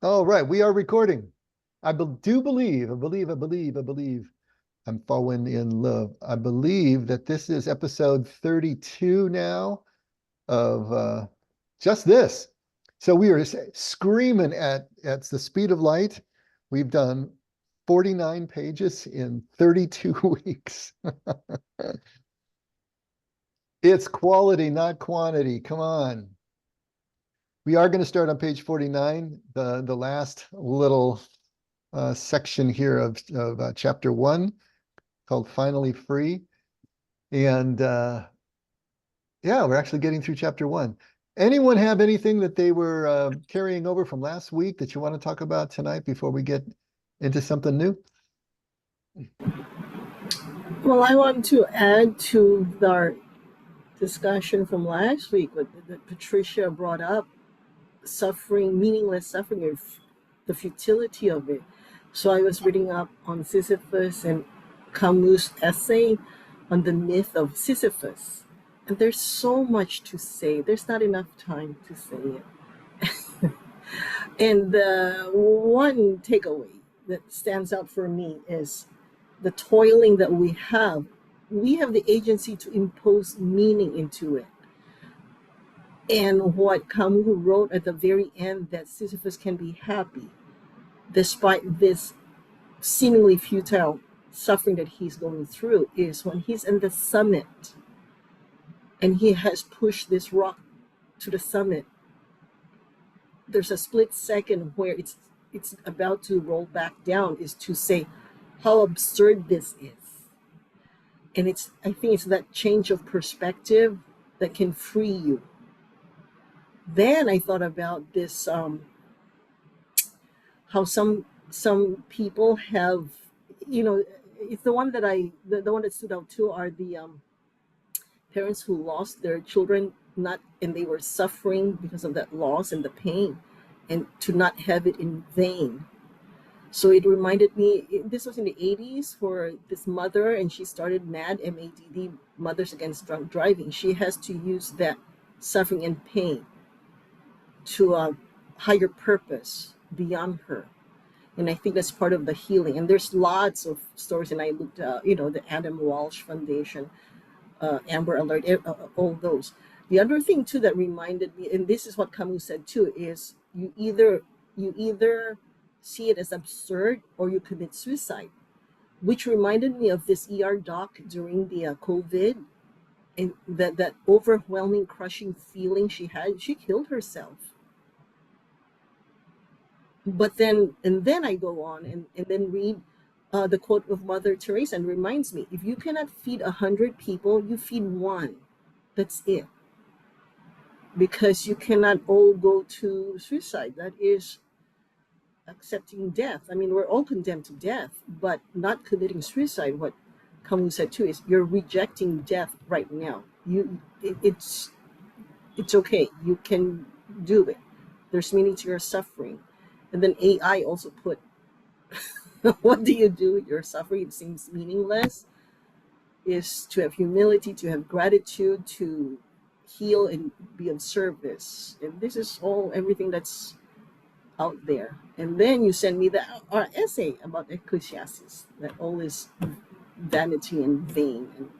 All right, we are recording. Do believe, I believe I'm falling in love. I believe that this is episode 32 now of just this. So we are screaming at the speed of light. We've done 49 pages in 32 weeks. It's quality, not quantity. Come on. We are going to start on page 49, the last little section here of chapter 1 called Finally Free. And yeah, we're actually getting through chapter 1. Anyone have anything that they were carrying over from last week that you want to talk about tonight before we get into something new? Well, I want to add to our discussion from last week that Patricia brought up suffering, meaningless suffering, and the futility of it. So I was reading up on Sisyphus and Camus' essay on the myth of Sisyphus. And there's so much to say. There's not enough time to say it. And the one takeaway that stands out for me is the toiling that we have. We have the agency to impose meaning into it. And what Camus wrote at the very end, that Sisyphus can be happy despite this seemingly futile suffering that he's going through, is when he's in the summit and he has pushed this rock to the summit. There's a split second where it's about to roll back down, is to say how absurd this is. And I think it's that change of perspective that can free you. Then I thought about this, how some people have, it's the one that the one that stood out too are the parents who lost their children, not and they were suffering because of that loss and the pain, and to not have it in vain. So it reminded me, this was in the 80s for this mother, and she started MADD, Mothers Against Drunk Driving. She has to use that suffering and pain to a higher purpose beyond her. And I think that's part of the healing. And there's lots of stories, and I looked, the Adam Walsh Foundation, Amber Alert, all those. The other thing too that reminded me, and this is what Camus said too, is you either see it as absurd or you commit suicide, which reminded me of this ER doc during the COVID, and that overwhelming, crushing feeling she had. She killed herself. But then I go on and then read the quote of Mother Teresa, and reminds me, if you cannot feed 100 people, you feed one. That's it. Because you cannot all go to suicide. That is accepting death. I mean, we're all condemned to death, but not committing suicide. What Camus said too is you're rejecting death right now. It's okay. You can do it. There's meaning to your suffering. And then AI also put, what do you do with your suffering? It seems meaningless. Is to have humility, to have gratitude, to heal and be of service. And this is everything that's out there. And then you send me our essay about Ecclesiastes, that all is vanity and vain. And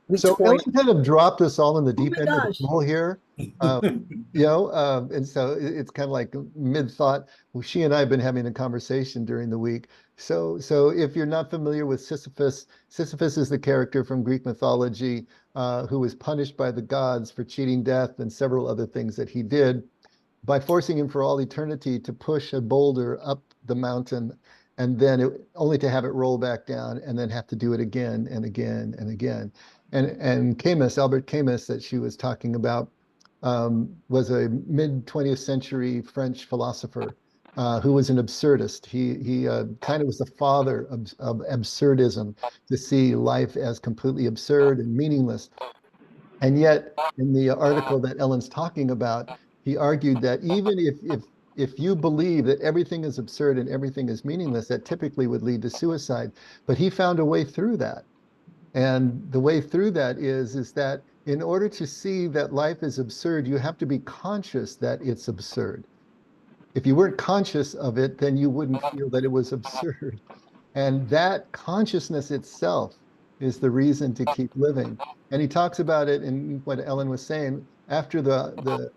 we So toil. Ellen kind of dropped us all in the Oh deep my end of the gosh. pool here. And so it's kind of like mid-thought. Well, she and I have been having a conversation during the week. So if you're not familiar with Sisyphus, Sisyphus is the character from Greek mythology who was punished by the gods for cheating death and several other things that he did by forcing him for all eternity to push a boulder up the mountain, and then only to have it roll back down and then have to do it again and again and again. And Camus, Albert Camus, that she was talking about, was a mid-20th century French philosopher who was an absurdist. He kind of was the father of absurdism, to see life as completely absurd and meaningless. And yet, in the article that Ellen's talking about, he argued that even if you believe that everything is absurd and everything is meaningless, that typically would lead to suicide. But he found a way through that. And the way through that is that in order to see that life is absurd, you have to be conscious that it's absurd. if you weren't conscious of it, then you wouldn't feel that it was absurd. And that consciousness itself is the reason to keep living. And he talks about it in what Ellen was saying. After the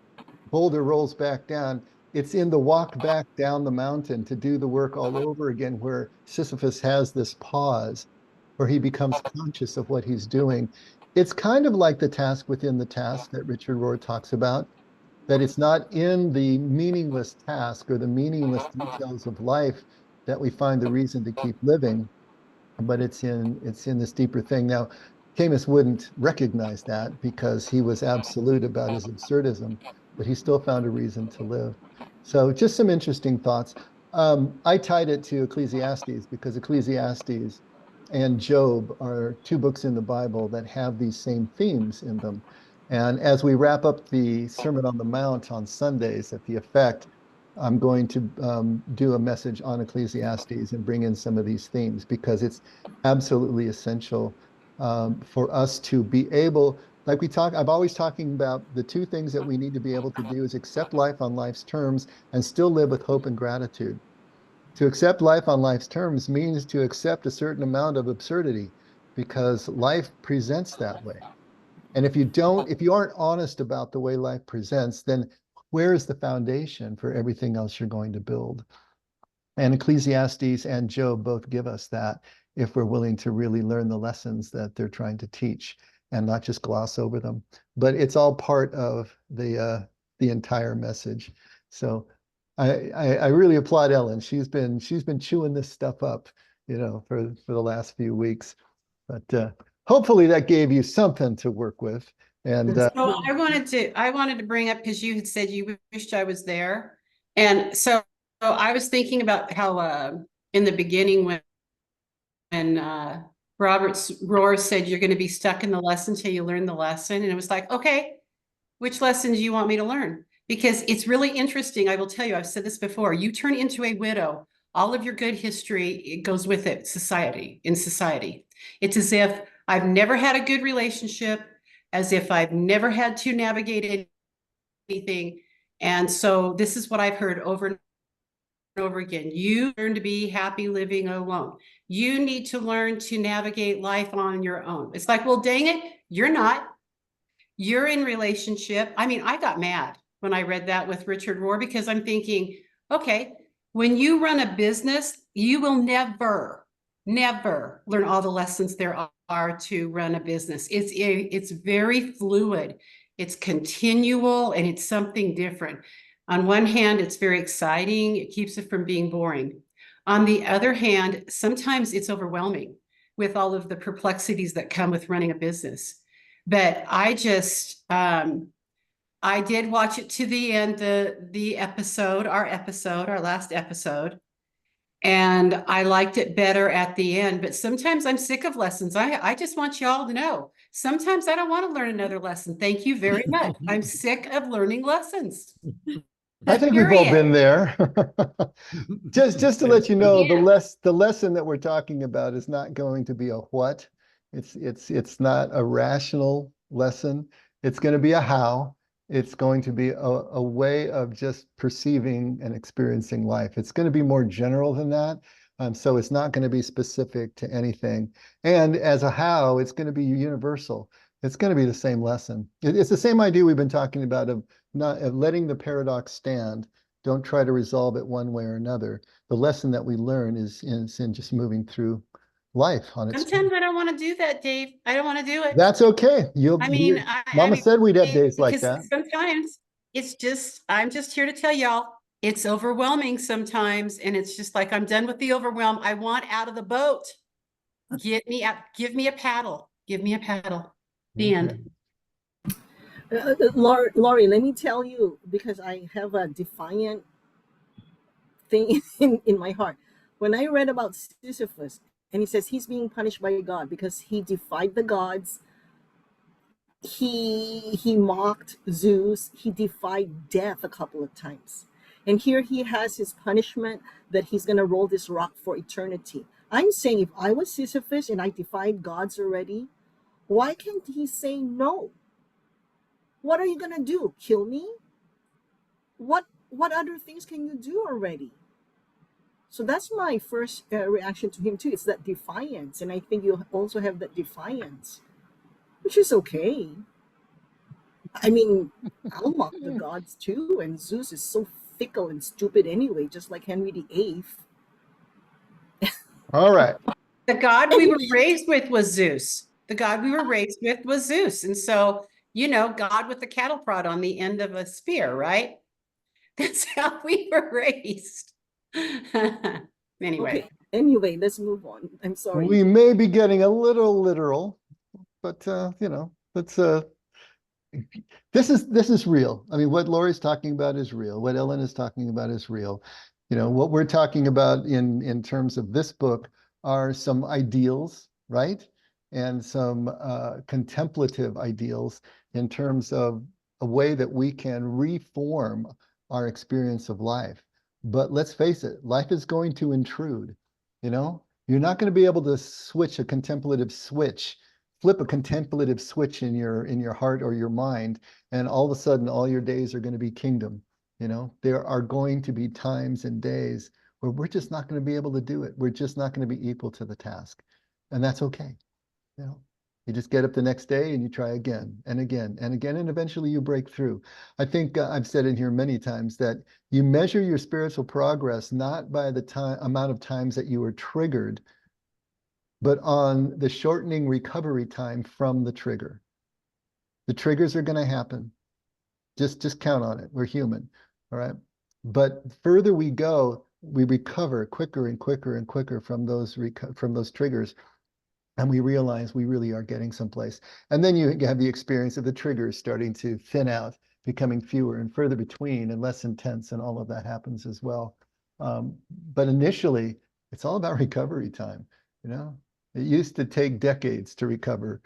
boulder rolls back down, it's in the walk back down the mountain to do the work all over again, where Sisyphus has this pause, where he becomes conscious of what he's doing. It's kind of like the task within the task that Richard Rohr talks about, that it's not in the meaningless task or the meaningless details of life that we find the reason to keep living, but it's in this deeper thing. Now, Camus wouldn't recognize that because he was absolute about his absurdism, but he still found a reason to live. So just some interesting thoughts. I tied it to Ecclesiastes because Ecclesiastes and Job are two books in the Bible that have these same themes in them. And as we wrap up the Sermon on the Mount on Sundays at the Effect, I'm going to do a message on Ecclesiastes and bring in some of these themes because it's absolutely essential for us to be able, like I'm always talking about the two things that we need to be able to do is accept life on life's terms and still live with hope and gratitude. To accept life on life's terms means to accept a certain amount of absurdity because life presents that way. And if you aren't honest about the way life presents, then where is the foundation for everything else you're going to build? And Ecclesiastes and Job both give us that if we're willing to really learn the lessons that they're trying to teach and not just gloss over them. But it's all part of the entire message. So I really applaud Ellen. She's been chewing this stuff up, for the last few weeks. But hopefully that gave you something to work with. And So I wanted to bring up, because you had said you wished I was there. And so I was thinking about how in the beginning when Robert Rohr said you're going to be stuck in the lesson till you learn the lesson. And it was like, okay, which lesson do you want me to learn? Because it's really interesting. I will tell you, I've said this before. You turn into a widow, all of your good history, it goes with it, in society. It's as if I've never had a good relationship, as if I've never had to navigate anything. And so this is what I've heard over and over again. You learn to be happy living alone. You need to learn to navigate life on your own. It's like, well, dang it, you're not. You're in relationship. I mean, I got mad when I read that with Richard Rohr, because I'm thinking, okay, when you run a business, you will never learn all the lessons there are to run a business. It's very fluid. It's continual, and it's something different. On one hand, it's very exciting. It keeps it from being boring. On the other hand, sometimes it's overwhelming with all of the perplexities that come with running a business. But I did watch it to the end, the episode, our last episode, and I liked it better at the end. But sometimes I'm sick of lessons. I just want y'all to know, sometimes I don't want to learn another lesson. Thank you very much. I'm sick of learning lessons. I think we've all been there. Just to let you know, Yeah. the lesson that we're talking about is not going to be a what. It's not a rational lesson. It's going to be a how. It's going to be a way of just perceiving and experiencing life. It's going to be more general than that. So it's not going to be specific to anything. And as a how, it's going to be universal. It's going to be the same lesson. It's the same idea we've been talking about of letting the paradox stand. Don't try to resolve it one way or another. The lesson that we learn is in just moving through life on its Sometimes I don't want to do that, Dave. I don't want to do it. That's okay. Mama said we'd have days like because that. sometimes I'm just here to tell y'all, it's overwhelming sometimes. And it's just like, I'm done with the overwhelm. I want out of the boat. Get me out. Give me a paddle. Give me a paddle. The end. Laurie, let me tell you, because I have a defiant thing in my heart. When I read about Sisyphus, and he says he's being punished by God because he defied the gods, he mocked Zeus, he defied death a couple of times. And here he has his punishment, that he's going to roll this rock for eternity. I'm saying, if I was Sisyphus and I defied gods already, why can't he say no? What are you going to do? Kill me? What what other things can you do already? So that's my first reaction to him too. It's that defiance, and I think you also have that defiance, which is okay. I mean, I'll mock the gods too, and Zeus is so fickle and stupid anyway, just like Henry VIII. All right. The god And we he, were raised with was Zeus. The god we were raised with was Zeus. And so, God with the cattle prod on the end of a spear, right? That's how we were raised. Anyway. okay. Anyway, let's move on. I'm sorry. We may be getting a little literal, but let's this is real. I mean, what Lori's talking about is real. What Ellen is talking about is real. What we're talking about in terms of this book are some ideals, right? And some contemplative ideals in terms of a way that we can reform our experience of life. But let's face it, life is going to intrude, You're not going to be able to flip a contemplative switch in your heart or your mind, and all of a sudden all your days are going to be kingdom. There are going to be times and days where we're just not going to be able to do it. We're just not going to be equal to the task, and that's okay. You just get up the next day and you try again and again and again, and eventually you break through. I think I've said in here many times that you measure your spiritual progress not by the amount of times that you were triggered, but on the shortening recovery time from the trigger. The triggers are going to happen. Just count on it. We're human, all right? But further we go, we recover quicker and quicker and quicker from those triggers, and we realize we really are getting someplace. And then you have the experience of the triggers starting to thin out, becoming fewer and further between and less intense, and all of that happens as well. But initially, it's all about recovery time. It used to take decades to recover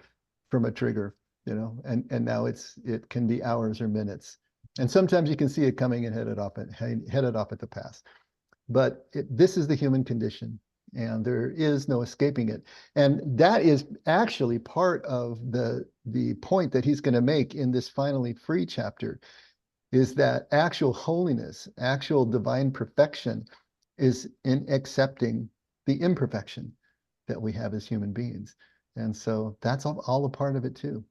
from a trigger, and now it can be hours or minutes. And sometimes you can see it coming and headed off at the pass. But this is the human condition, and there is no escaping it. And that is actually part of the point that he's going to make in this finally free chapter, is that actual holiness, actual divine perfection is in accepting the imperfection that we have as human beings. And so that's all a part of it too,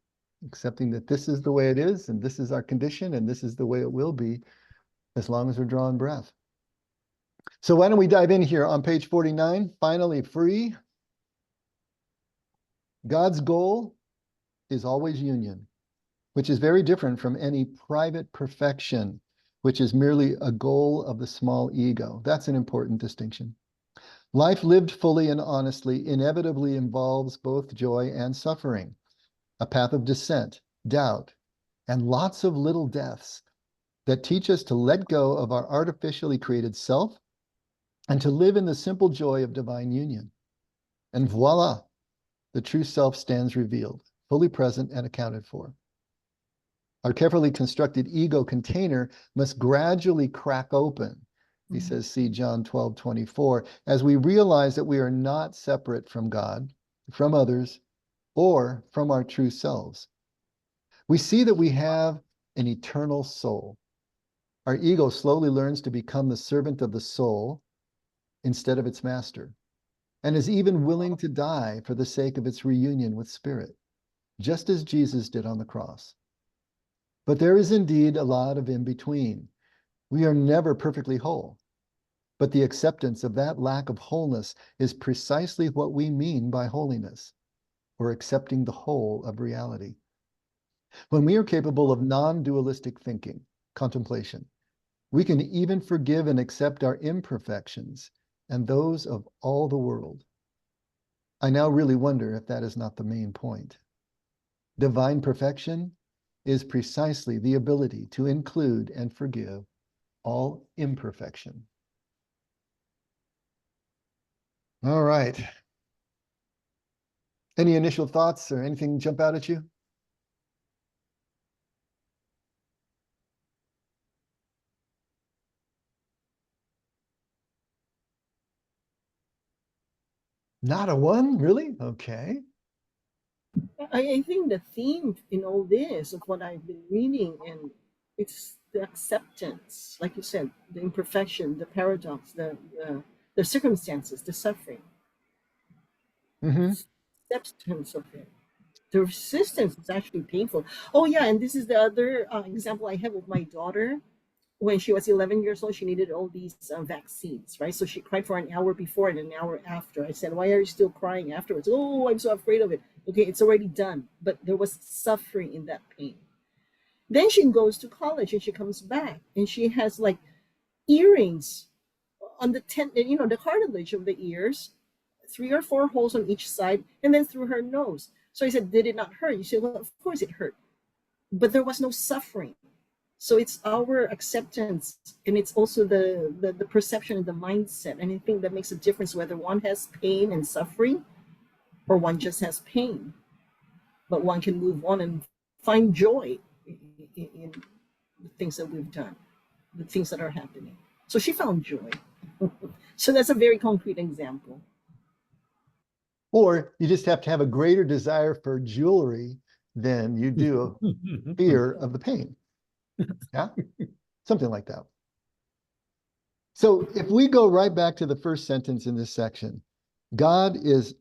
accepting that this is the way it is, and this is our condition, and this is the way it will be as long as we're drawing breath. So why don't we dive in here on page 49, finally free. God's goal is always union, which is very different from any private perfection, which is merely a goal of the small ego. That's an important distinction. Life lived fully and honestly inevitably involves both joy and suffering, a path of descent, doubt, and lots of little deaths that teach us to let go of our artificially created self and to live in the simple joy of divine union. And voila, the true self stands revealed, fully present and accounted for. Our carefully constructed ego container must gradually crack open. He says, see John 12:24, as we realize that we are not separate from God, from others, or from our true selves. We see that we have an eternal soul. Our ego slowly learns to become the servant of the soul instead of its master, and is even willing to die for the sake of its reunion with spirit, just as Jesus did on the cross. But there is indeed a lot of in between. We are never perfectly whole, but the acceptance of that lack of wholeness is precisely what we mean by holiness, or accepting the whole of reality. When we are capable of non-dualistic thinking, contemplation, we can even forgive and accept our imperfections and those of all the world. I now really wonder if that is not the main point. Divine perfection is precisely the ability to include and forgive all imperfection. All right. Any initial thoughts or anything jump out at you? Not a one, really? Okay. I think the theme in all this of what I've been reading, and it's the acceptance, like you said, the imperfection, the paradox, the circumstances, the suffering, Hmm. acceptance of it. The resistance is actually painful. Oh yeah, and this is the other example I have with my daughter. When she was 11 years old, she needed all these vaccines, right? So she cried for an hour before and an hour after. I said, "Why are you still crying afterwards?" "Oh, I'm so afraid of it." Okay, it's already done, but there was suffering in that pain. Then she goes to college and she comes back and she has like earrings on the the cartilage of the ears, 3 or 4 holes on each side, and then through her nose. So I said, "Did it not hurt?" You said, "Well, of course it hurt, but there was no suffering." So it's our acceptance, and it's also the perception and the mindset. And I think that makes a difference whether one has pain and suffering or one just has pain. But one can move on and find joy in the things that we've done, the things that are happening. So she found joy. So that's a very concrete example. Or you just have to have a greater desire for jewelry than you do fear of the pain. Yeah, something like that. So if we go right back to the first sentence in this section, God's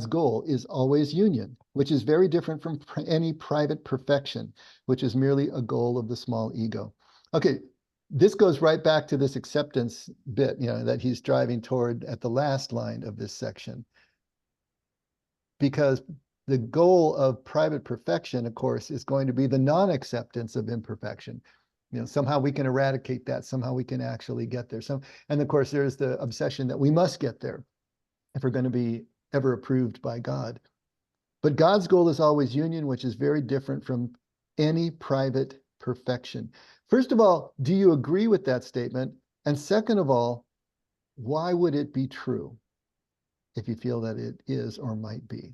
goal is always union, which is very different from any private perfection, which is merely a goal of the small ego. Okay, this goes right back to this acceptance bit, that he's driving toward at the last line of this section. Because the goal of private perfection, of course, is going to be the non-acceptance of imperfection. Somehow we can eradicate that. Somehow we can actually get there. And of course, there's the obsession that we must get there if we're going to be ever approved by God. But God's goal is always union, which is very different from any private perfection. First of all, do you agree with that statement? And second of all, why would it be true if you feel that it is or might be?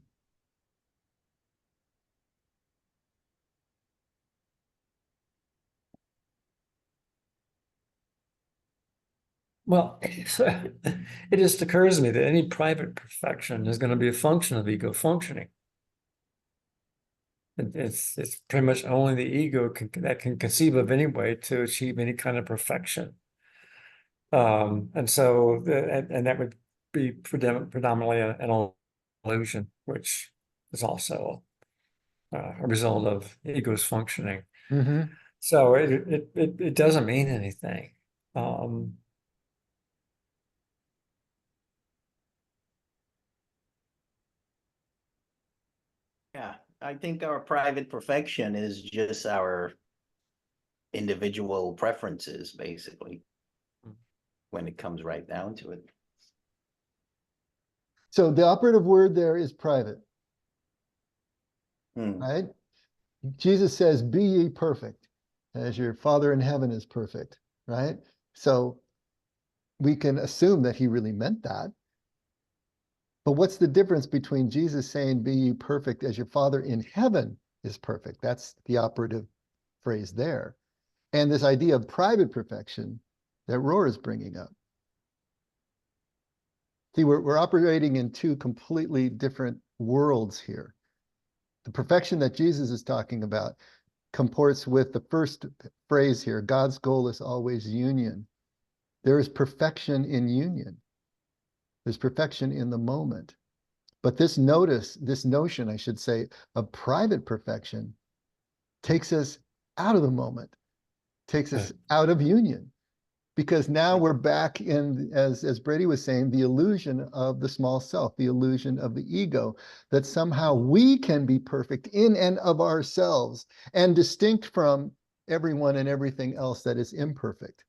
Well, it just occurs to me that any private perfection is going to be a function of ego functioning. It's pretty much only the ego that can conceive of any way to achieve any kind of perfection. And so that would be predominantly an illusion, which is also a result of ego's functioning. Mm-hmm. So it doesn't mean anything. Yeah, I think our private perfection is just our individual preferences, basically, when it comes right down to it. So the operative word there is private, Hmm. right? Jesus says, "Be ye perfect, as your Father in heaven is perfect," right? So we can assume that he really meant that. But what's the difference between Jesus saying, "Be ye perfect as your Father in heaven is perfect"? That's the operative phrase there. And this idea of private perfection that Rohr is bringing up. See, we're operating in two completely different worlds here. The perfection that Jesus is talking about comports with the first phrase here: God's goal is always union. There is perfection in union. There's perfection in the moment. But this notion, I should say, of private perfection takes us out of the moment, takes us out of union. Because now we're back in, as Brady was saying, the illusion of the small self, the illusion of the ego, that somehow we can be perfect in and of ourselves and distinct from everyone and everything else that is imperfect.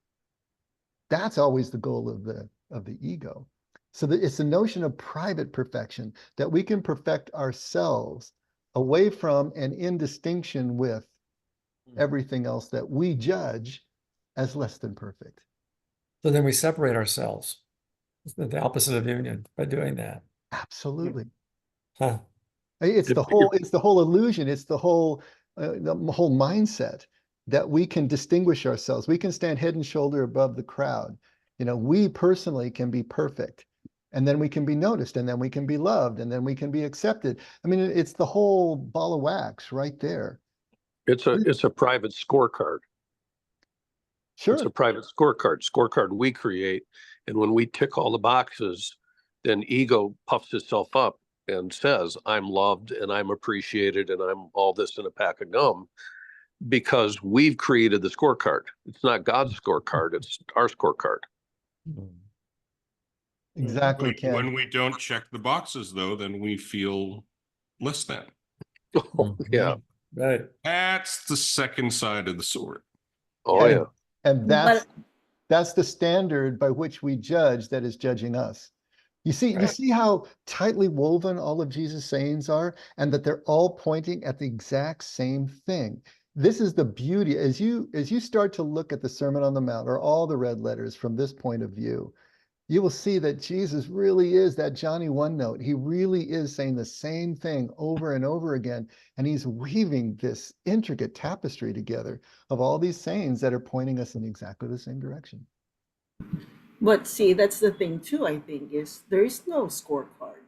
That's always the goal of the ego. So it's the notion of private perfection, that we can perfect ourselves away from and in distinction with everything else that we judge as less than perfect. So then we separate ourselves. It's the opposite of union by doing that. Absolutely. Huh. It's the whole illusion. It's the whole mindset that we can distinguish ourselves. We can stand head and shoulder above the crowd. We personally can be perfect, and then we can be noticed, and then we can be loved, and then we can be accepted. I mean, it's the whole ball of wax right there. It's a private scorecard. Sure. It's a private scorecard we create. And when we tick all the boxes, then ego puffs itself up and says, I'm loved and I'm appreciated and I'm all this in a pack of gum because we've created the scorecard. It's not God's scorecard, it's our scorecard. Exactly, Ken. When we don't check the boxes, though, then we feel less than. Oh, yeah. Right. That's the second side of the sword. Oh, And- yeah. And But that's the standard by which we judge that is judging us. You see how tightly woven all of Jesus' sayings are, and that they're all pointing at the exact same thing. This is the beauty. As you start to look at the Sermon on the Mount or all the red letters from this point of view, you will see that Jesus really is that Johnny one note. He really is saying the same thing over and over again. And he's weaving this intricate tapestry together of all these sayings that are pointing us in exactly the same direction. But see, that's the thing too, I think, is there is no scorecard.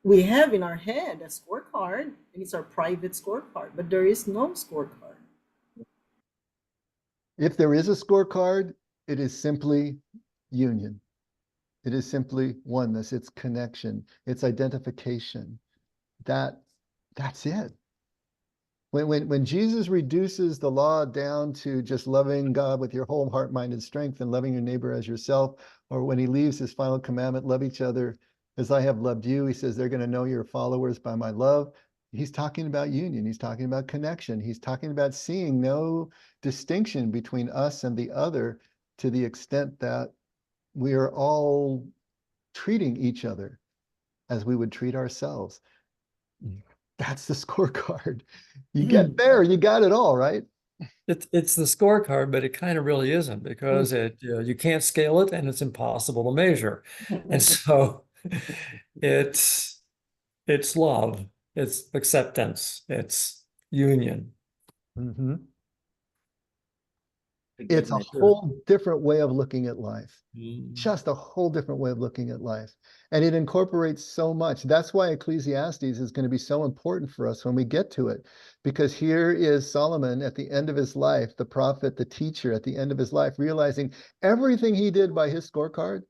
We have in our head a scorecard, and it's our private scorecard, but there is no scorecard. If there is a scorecard, it is simply union. It is simply oneness. It's connection. It's identification. That's it. When Jesus reduces the law down to just loving God with your whole heart, mind, and strength and loving your neighbor as yourself, or when he leaves his final commandment, love each other as I have loved you, he says they're going to know you're followers by my love. He's talking about union. He's talking about connection. He's talking about seeing no distinction between us and the other to the extent that we are all treating each other as we would treat ourselves. That's the scorecard. You get there, you got it all, right? It's the scorecard, but it kind of really isn't because you can't scale it and it's impossible to measure. And so it's love, it's acceptance, it's union. Mm-hmm. It's a whole different way of looking at life. Just a whole different way of looking at life. And it incorporates so much. That's why Ecclesiastes is going to be so important for us when we get to it. Because here is Solomon at the end of his life, the prophet, the teacher at the end of his life, realizing everything he did by his scorecard,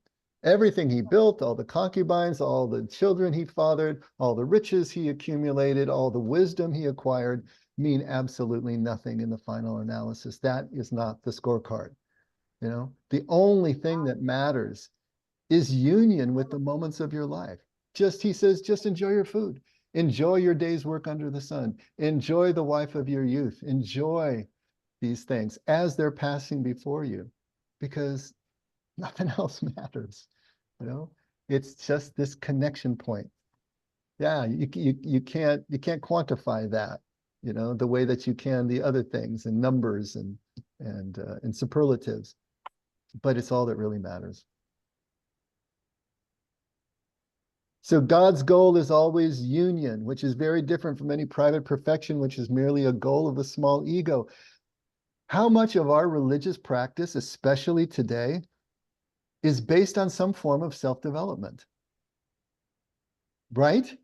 everything he built, all the concubines, all the children he fathered, all the riches he accumulated, all the wisdom he acquired, mean absolutely nothing in the final analysis. That is not the scorecard. You know, the only thing that matters is union with the moments of your life. He says, just enjoy your food. Enjoy your day's work under the sun. Enjoy the wife of your youth. Enjoy these things as they're passing before you, because nothing else matters. You know, it's just this connection point. Yeah, you can't quantify that, you know, the way that you can the other things and numbers and superlatives, but it's all that really matters. So God's goal is always union, which is very different from any private perfection, which is merely a goal of the small ego. How much of our religious practice, especially today, is based on some form of self-development? Right?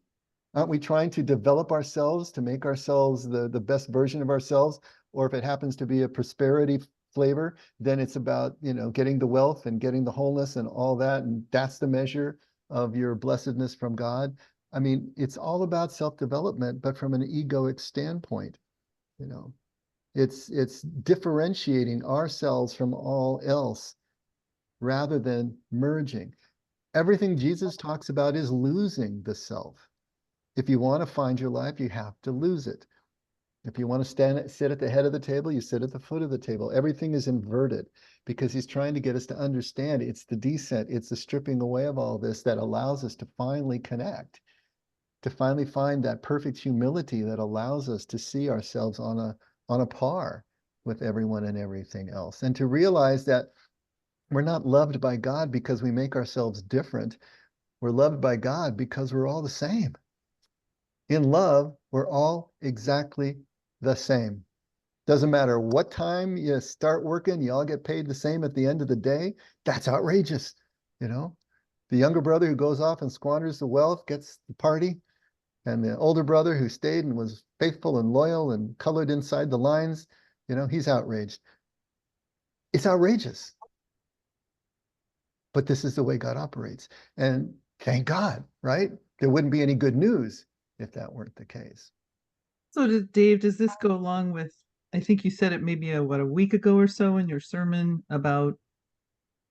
Aren't we trying to develop ourselves to make ourselves the best version of ourselves? Or if it happens to be a prosperity flavor, then it's about, you know, getting the wealth and getting the wholeness and all that. And that's the measure of your blessedness from God. I mean, it's all about self-development, but from an egoic standpoint. You know, it's differentiating ourselves from all else rather than merging. Everything Jesus talks about is losing the self. If you want to find your life, you have to lose it. If you want to sit at the head of the table, you sit at the foot of the table. Everything is inverted because he's trying to get us to understand it's the descent, it's the stripping away of all this that allows us to finally connect, to finally find that perfect humility that allows us to see ourselves on a par with everyone and everything else, and to realize that we're not loved by God because we make ourselves different. We're loved by God because we're all the same. In love, we're all exactly the same. Doesn't matter what time you start working, you all get paid the same at the end of the day. That's outrageous. You know, the younger brother who goes off and squanders the wealth gets the party, and the older brother who stayed and was faithful and loyal and colored inside the lines, you know, he's outraged. It's outrageous. But this is the way God operates. And thank God, right? There wouldn't be any good news if that weren't the case. So, Dave, does this go along with? I think you said it maybe a week ago or so in your sermon about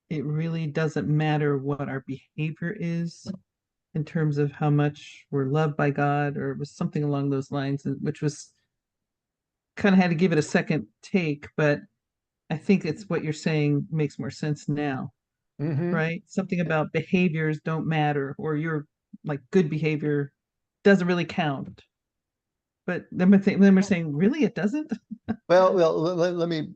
it really doesn't matter what our behavior is in terms of how much we're loved by God, or it was something along those lines, which was kind of had to give it a second take, but I think it's what you're saying makes more sense now, right? Something about behaviors don't matter, or your like good behavior doesn't really count. But then we're saying, really, it doesn't? Well, let me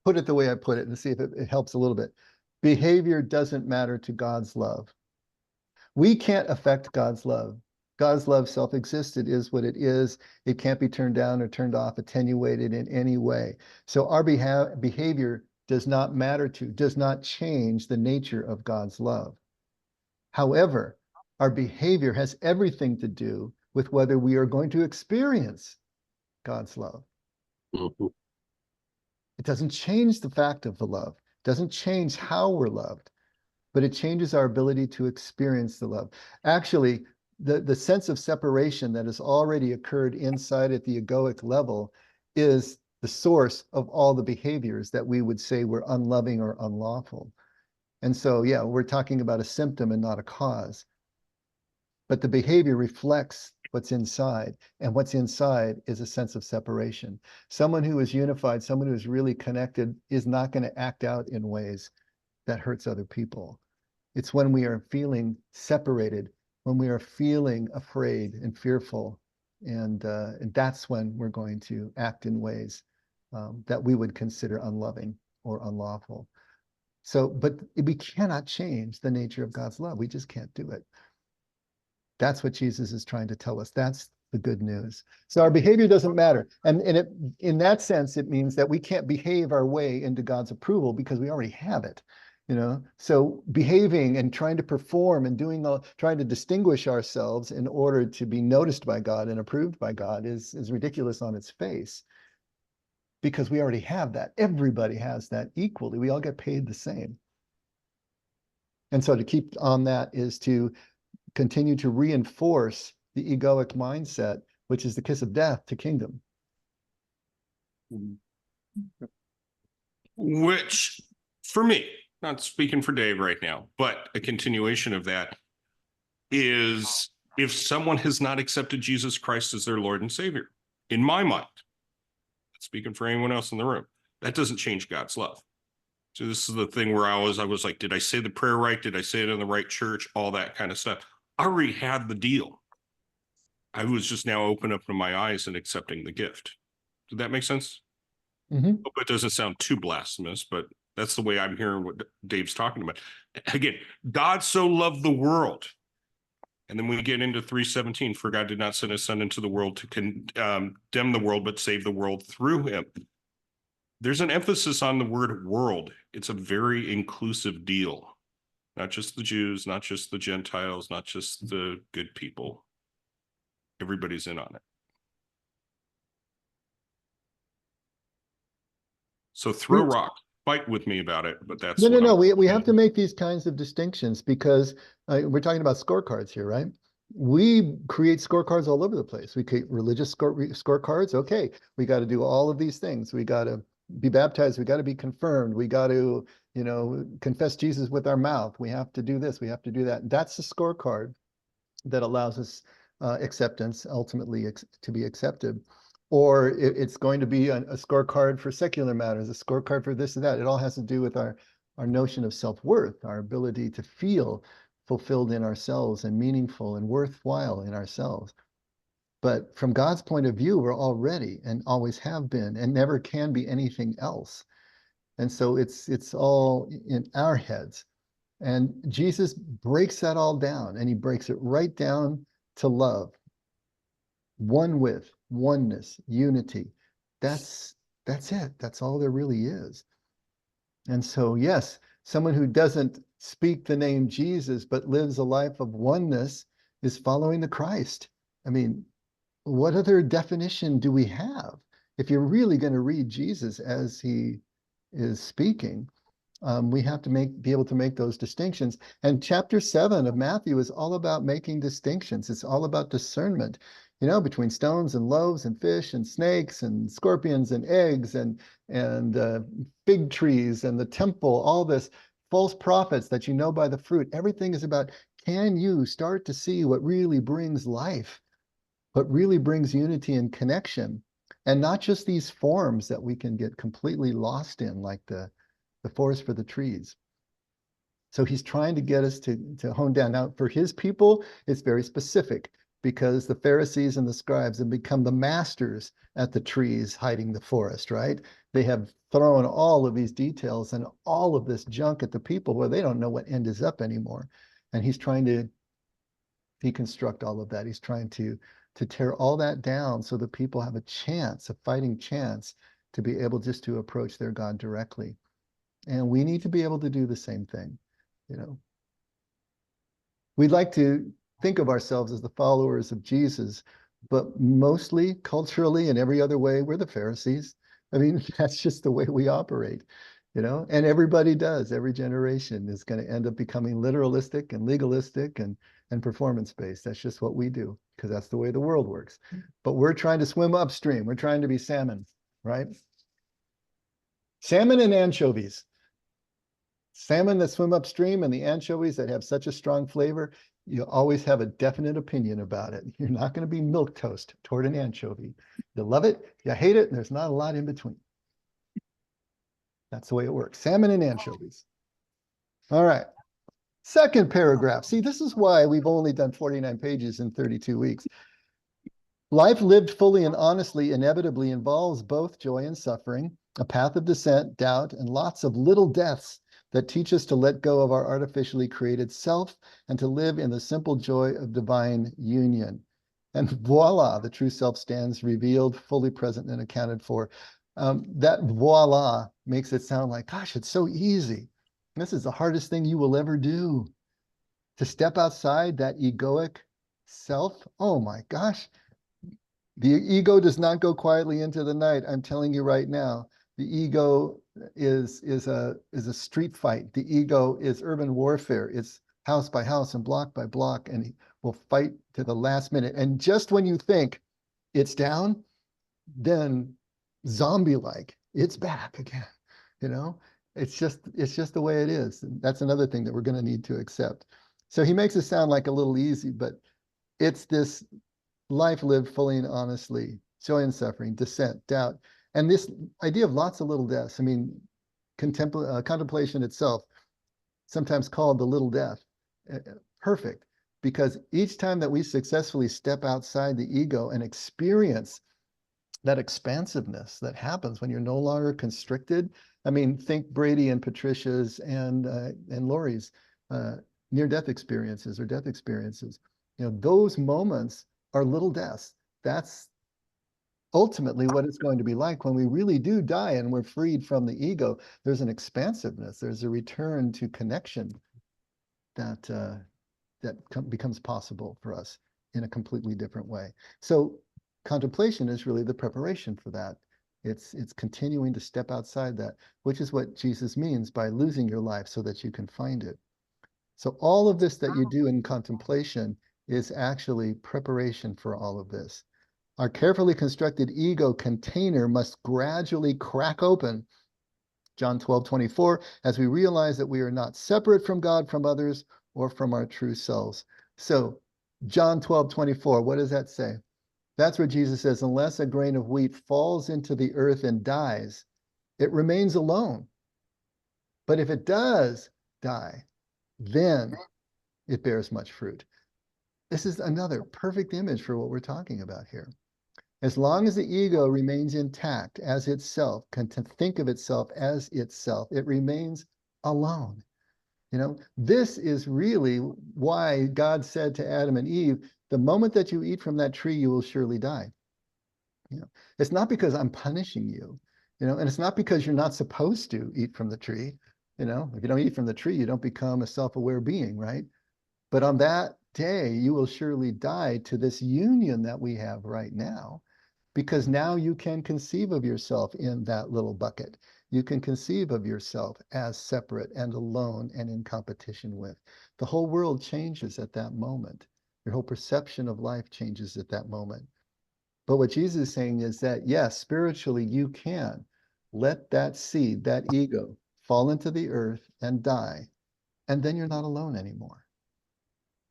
put it the way I put it and see if it helps a little bit. Behavior doesn't matter to God's love. We can't affect God's love. God's love self-existed, is what it is. It can't be turned down or turned off, attenuated in any way. So our behavior does not matter to, does not change the nature of God's love. However, our behavior has everything to do with whether we are going to experience God's love. Mhm. It doesn't change the fact of the love, it doesn't change how we're loved, but it changes our ability to experience the love. Actually, the sense of separation that has already occurred inside at the egoic level is the source of all the behaviors that we would say were unloving or unlawful. And so, yeah, we're talking about a symptom and not a cause. But the behavior reflects what's inside, and what's inside is a sense of separation. Someone who is unified, someone who is really connected, is not going to act out in ways that hurts other people. It's when we are feeling separated, when we are feeling afraid and fearful, and that's when we're going to act in ways that we would consider unloving or unlawful. So, but we cannot change the nature of God's love. We just can't do it. That's what Jesus is trying to tell us. That's the good news. So our behavior doesn't matter. And in that sense, it means that we can't behave our way into God's approval because we already have it. So behaving and trying to perform and trying to distinguish ourselves in order to be noticed by God and approved by God is ridiculous on its face, because we already have that. Everybody has that equally. We all get paid the same. And so to keep on that is to continue to reinforce the egoic mindset, which is the kiss of death to kingdom. Which, for me, not speaking for Dave right now, but a continuation of that is if someone has not accepted Jesus Christ as their Lord and Savior, in my mind, speaking for anyone else in the room, that doesn't change God's love. So this is the thing where I was like, did I say the prayer right? Did I say it in the right church? All that kind of stuff. I already had the deal. I was just now open up to my eyes and accepting the gift. Did that make sense? Mm-hmm. Hope it doesn't sound too blasphemous, but that's the way I'm hearing what Dave's talking about. Again, God so loved the world. And then we get into 3:17, for God did not send his son into the world to condemn the world, but save the world through him. There's an emphasis on the word world. It's a very inclusive deal. Not just the Jews, not just the Gentiles, not just the good people. Everybody's in on it. So throw rock, fight with me about it, but that's No. We have to make these kinds of distinctions because we're talking about scorecards here, right? We create scorecards all over the place. We create religious scorecards. Okay, we got to do all of these things. We got to be baptized. We got to be confirmed. We got to, confess Jesus with our mouth. We have to do this. We have to do that. That's the scorecard that allows us acceptance, ultimately to be accepted. Or it's going to be a scorecard for secular matters, a scorecard for this and that. It all has to do with our notion of self-worth, our ability to feel fulfilled in ourselves and meaningful and worthwhile in ourselves. But from God's point of view, we're already and always have been and never can be anything else. And so it's all in our heads. And Jesus breaks that all down, and he breaks it right down to love. One with, oneness, unity. That's it. That's all there really is. And so, yes, someone who doesn't speak the name Jesus but lives a life of oneness is following the Christ. I mean, what other definition do we have? If you're really going to read Jesus as he is speaking. We have to be able to make those distinctions. And chapter 7 of Matthew is all about making distinctions. It's all about discernment, between stones and loaves and fish and snakes and scorpions and eggs and fig trees and the temple, all this false prophets that you know by the fruit. Everything is about, can you start to see what really brings life, what really brings unity and connection, and not just these forms that we can get completely lost in, like the forest for the trees. So he's trying to get us to hone down. Now, for his people, it's very specific, because the Pharisees and the scribes have become the masters at the trees hiding the forest, right? They have thrown all of these details and all of this junk at the people where they don't know what end is up anymore. And he's trying to deconstruct all of that. He's trying to tear all that down so the people have a chance, a fighting chance, to be able just to approach their God directly. And we need to be able to do the same thing. We'd like to think of ourselves as the followers of Jesus, but mostly culturally and every other way, we're the Pharisees. I mean, that's just the way we operate, and everybody does. Every generation is going to end up becoming literalistic and legalistic and performance-based. That's just what we do, because that's the way the world works. But we're trying to swim upstream. We're trying to be salmon, right? Salmon and anchovies. Salmon that swim upstream and the anchovies that have such a strong flavor, you always have a definite opinion about it. You're not going to be milquetoast toward an anchovy. You love it, you hate it, and there's not a lot in between. That's the way it works. Salmon and anchovies. All right. Second paragraph. See, this is why we've only done 49 pages in 32 weeks. Life lived fully and honestly inevitably involves both joy and suffering, a path of descent, doubt, and lots of little deaths that teach us to let go of our artificially created self and to live in the simple joy of divine union. And voila, the true self stands revealed, fully present and accounted for. That voila makes it sound like, gosh, it's so easy. This is the hardest thing you will ever do. To step outside that egoic self. Oh my gosh. The ego does not go quietly into the night. I'm telling you right now, the ego is a street fight. The ego is urban warfare. It's house by house and block by block, and he will fight to the last minute. And just when you think it's down, then zombie-like, it's back again. It's just the way it is. And that's another thing that we're going to need to accept. So he makes it sound like a little easy, but it's this life lived fully and honestly, joy and suffering, descent, doubt, and this idea of lots of little deaths. I mean, contemplation itself, sometimes called the little death, perfect, because each time that we successfully step outside the ego and experience that expansiveness that happens when you're no longer constricted. I mean, think Brady and Patricia's and Lori's near-death experiences or death experiences. Those moments are little deaths. That's ultimately what it's going to be like when we really do die and we're freed from the ego. There's an expansiveness. There's a return to connection that becomes possible for us in a completely different way. So contemplation is really the preparation for that. It's continuing to step outside that, which is what Jesus means by losing your life so that you can find it. So all of this that you do in contemplation is actually preparation for all of this. Our carefully constructed ego container must gradually crack open, John 12:24, as we realize that we are not separate from God, from others, or from our true selves. So John 12:24, what does that say? That's where Jesus says, unless a grain of wheat falls into the earth and dies, it remains alone. But if it does die, then it bears much fruit. This is another perfect image for what we're talking about here. As long as the ego remains intact as itself, can think of itself as itself, it remains alone. This is really why God said to Adam and Eve, the moment that you eat from that tree, you will surely die. It's not because I'm punishing you, and it's not because you're not supposed to eat from the tree. If you don't eat from the tree, you don't become a self-aware being, right? But on that day, you will surely die to this union that we have right now. because now you can conceive of yourself in that little bucket. You can conceive of yourself as separate and alone and in competition with. The whole world changes at that moment. Your whole perception of life changes at that moment. But what Jesus is saying is that, yes, spiritually, you can let that seed, that ego, fall into the earth and die, and then you're not alone anymore.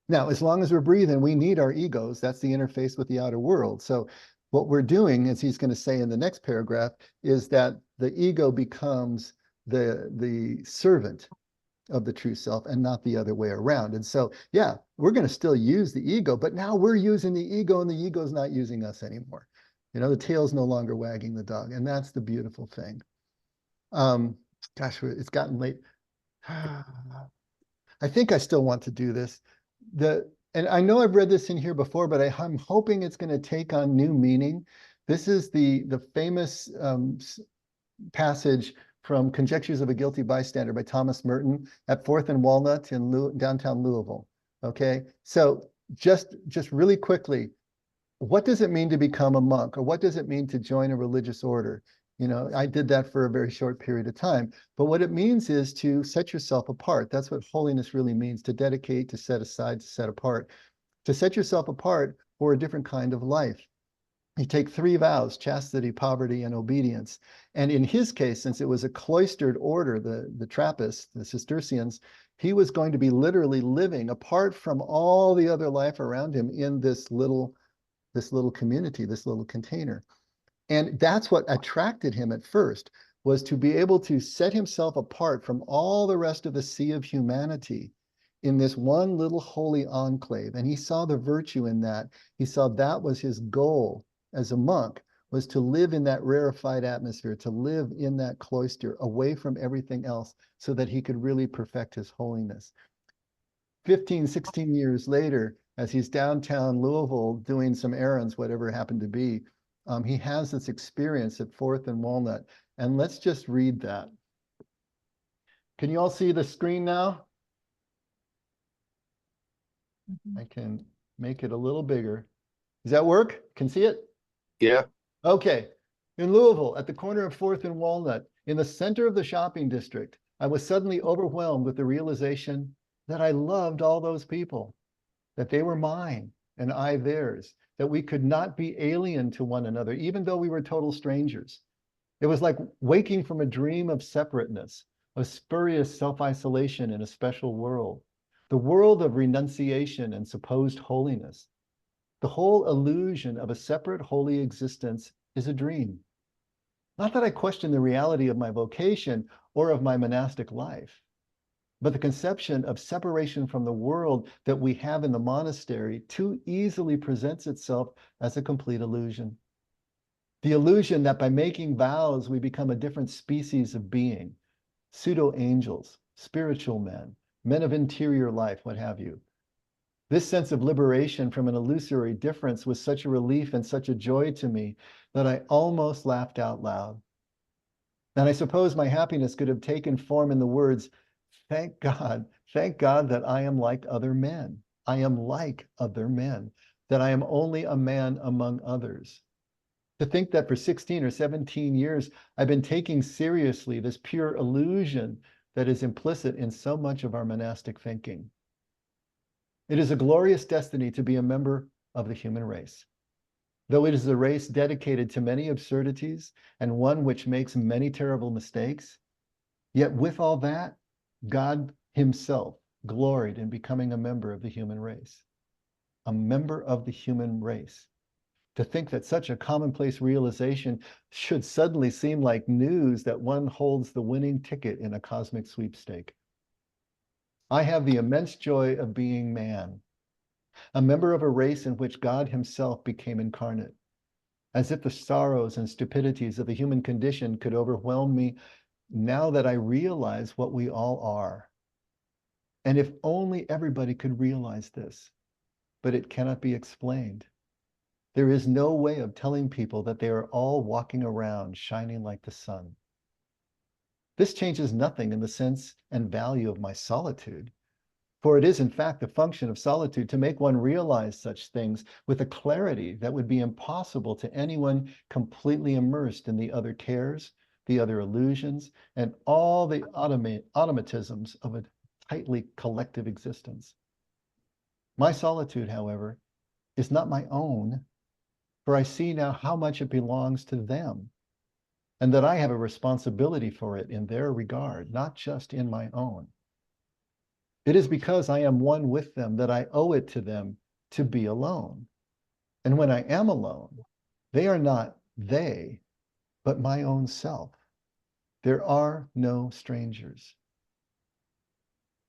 Now, as long as we're breathing, we need our egos. That's the interface with the outer world. So what we're doing, as he's going to say in the next paragraph, is that the ego becomes the servant of the true self and not the other way around. And so, yeah, we're going to still use the ego, but now we're using the ego and the ego's not using us anymore. You know, the tail's no longer wagging the dog. And that's the beautiful thing. Gosh, it's gotten late. I think I still want to do this. And I know I've read this in here before, but I'm hoping it's going to take on new meaning. This is the famous passage from Conjectures of a Guilty Bystander by Thomas Merton at 4th and Walnut in downtown Louisville. Okay, so just really quickly, what does it mean to become a monk, or what does it mean to join a religious order? You know, I did that for a very short period of time, but what it means is to set yourself apart. That's what holiness really means: to dedicate, to set aside, to set apart, to set yourself apart for a different kind of life. You take 3 vows: chastity, poverty, and obedience. And in his case, since it was a cloistered order, the Trappists, the Cistercians, he was going to be literally living apart from all the other life around him in this little community, this little container. And that's what attracted him at first, was to be able to set himself apart from all the rest of the sea of humanity in this one little holy enclave. And he saw the virtue in that. He saw that was his goal as a monk, was to live in that rarefied atmosphere, to live in that cloister away from everything else, so that he could really perfect his holiness. 15, 16 years later, as he's downtown Louisville doing some errands, whatever it happened to be, he has this experience at 4th and Walnut. And let's just read that. Can you all see the screen now? I can make it a little bigger. Does that work? Can see it? Yeah. Okay. In Louisville, at the corner of 4th and Walnut, in the center of the shopping district, I was suddenly overwhelmed with the realization that I loved all those people, that they were mine and I theirs, that we could not be alien to one another, even though we were total strangers. It was like waking from a dream of separateness, of spurious self-isolation in a special world, the world of renunciation and supposed holiness. The whole illusion of a separate holy existence is a dream. Not that I question the reality of my vocation or of my monastic life, but the conception of separation from the world that we have in the monastery too easily presents itself as a complete illusion. The illusion that by making vows, we become a different species of being, pseudo-angels, spiritual men, men of interior life, what have you. This sense of liberation from an illusory difference was such a relief and such a joy to me that I almost laughed out loud. And I suppose my happiness could have taken form in the words, thank God that I am like other men. I am like other men, that I am only a man among others. To think that for 16 or 17 years, I've been taking seriously this pure illusion that is implicit in so much of our monastic thinking. It is a glorious destiny to be a member of the human race. Though it is a race dedicated to many absurdities and one which makes many terrible mistakes, yet with all that, God himself gloried in becoming a member of the human race. A member of the human race. To think that such a commonplace realization should suddenly seem like news that one holds the winning ticket in a cosmic sweepstake. I have the immense joy of being man, a member of a race in which God himself became incarnate, as if the sorrows and stupidities of the human condition could overwhelm me now that I realize what we all are. And if only everybody could realize this, but it cannot be explained. There is no way of telling people that they are all walking around shining like the sun. This changes nothing in the sense and value of my solitude. For it is, in fact, the function of solitude to make one realize such things with a clarity that would be impossible to anyone completely immersed in the other cares, the other illusions, and all the automatisms of a tightly collective existence. My solitude, however, is not my own, for I see now how much it belongs to them, and that I have a responsibility for it in their regard, not just in my own. It is because I am one with them that I owe it to them to be alone. And when I am alone, they are not they, but my own self. There are no strangers.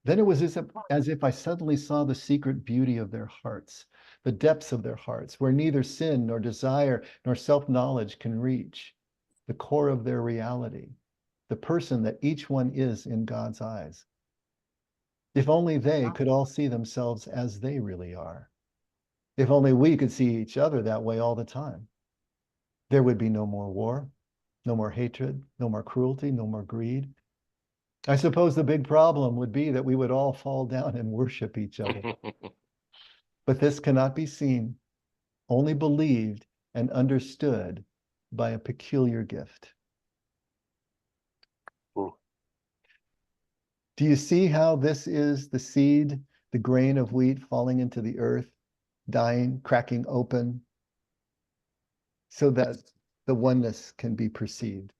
Then it was as if I suddenly saw the secret beauty of their hearts, the depths of their hearts, where neither sin nor desire nor self-knowledge can reach, the core of their reality, the person that each one is in God's eyes. If only they could all see themselves as they really are. If only we could see each other that way all the time. There would be no more war, no more hatred, no more cruelty, no more greed. I suppose the big problem would be that we would all fall down and worship each other. But this cannot be seen, only believed and understood by a peculiar gift. Do you see how this is the seed, the grain of wheat falling into the earth, dying, cracking open, so that the oneness can be perceived,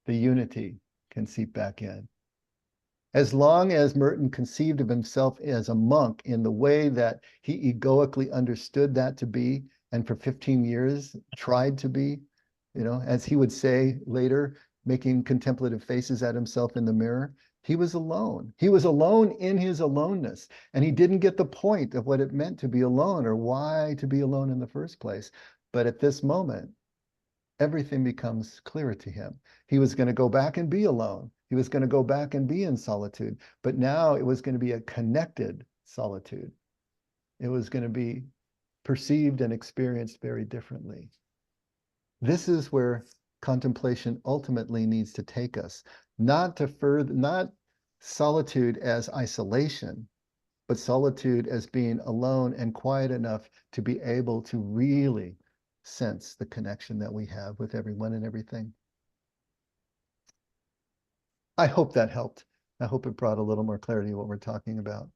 the unity can seep back in? As long as Merton conceived of himself as a monk in the way that he egoically understood that to be, and for 15 years tried to be, as he would say later, making contemplative faces at himself in the mirror, he was alone. He was alone in his aloneness, and he didn't get the point of what it meant to be alone or why to be alone in the first place. But at this moment, everything becomes clearer to him. He was going to go back and be alone. He was going to go back and be in solitude. But now it was going to be a connected solitude. It was going to be perceived and experienced very differently. This is where contemplation ultimately needs to take us, not solitude as isolation, but solitude as being alone and quiet enough to be able to really sense the connection that we have with everyone and everything. I hope that helped. I hope it brought a little more clarity to what we're talking about.